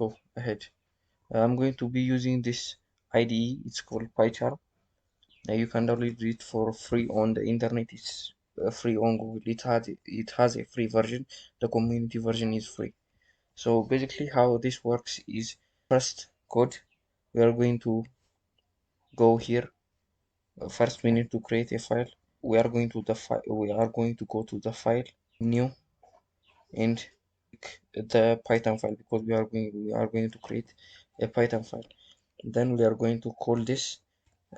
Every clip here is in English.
go ahead. I'm going to be using this IDE. It's called PyCharm. You can download it for free on the internet. It's free on Google. It has a free version. The community version is free. So basically, how this works is first code. We are going to go here. First, we need to create a file. We are going to the file. We are going to go to the file, new, and the Python file because we are going to create a Python file. Then we are going to call this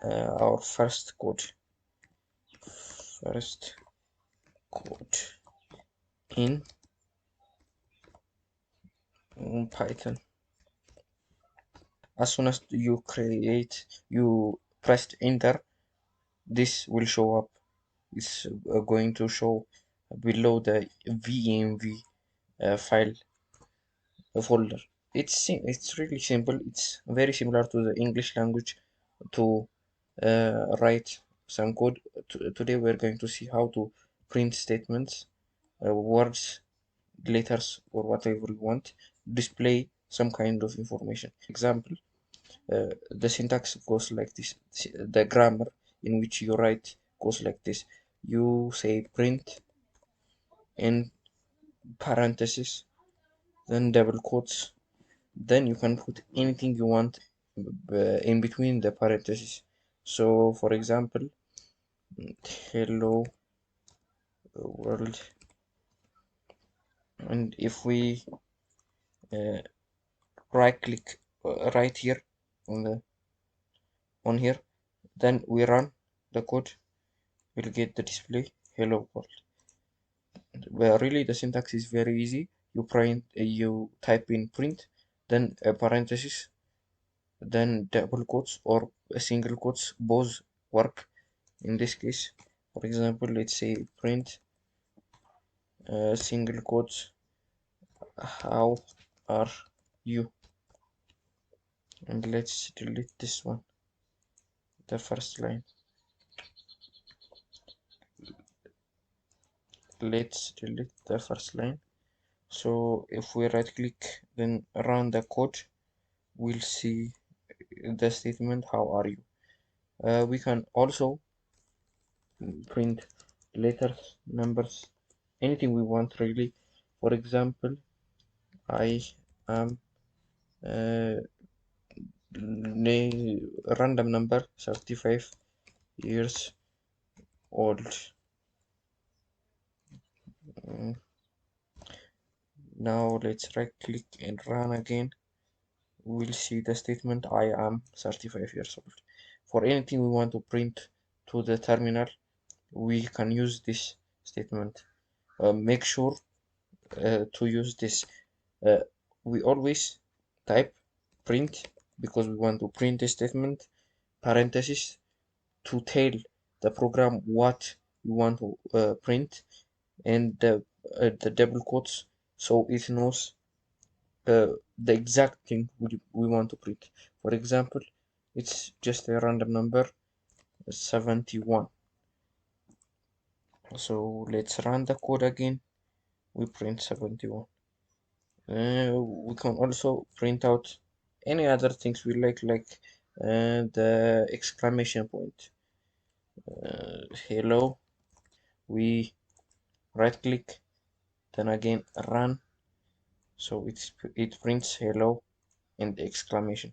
our first code in Python. As soon as you pressed enter, this will show up. It's going to show below the VMV file folder. It's really simple. It's very similar to the English language to write some code. Today we're going to see how to print statements, words, letters, or whatever you want, display some kind of information. Example, the syntax goes like this. The grammar in which you write goes like this. You say print in parentheses, then double quotes, then you can put anything you want in between the parentheses. So for example, hello world, and if we uh, right click right here on the on here, then we run the code, we'll get the display hello world. Well, really the syntax is very easy. You type in print, then a parenthesis, then double quotes or a single quotes, both work. In this case, for example, let's say print single quotes, how are you, and let's delete this one, the first line. Let's delete the first line. So if we right click then run the code, we'll see the statement how are you. We can also print letters, numbers, anything we want really. For example, I am random number 35 years old. Mm, Now let's right click and run again. We'll see the statement I am 35 years old. For anything we want to print to the terminal, we can use this statement. Make sure to use this. Uh, we always type print because we want to print the statement, parenthesis, to tell the program what we want to print, and the double quotes so it knows the exact thing we want to print. For example, it's just a random number 71. So let's run the code again. We print 71. We can also print out any other things we like the exclamation point. Hello. We right click, then again run. So it prints hello and exclamation.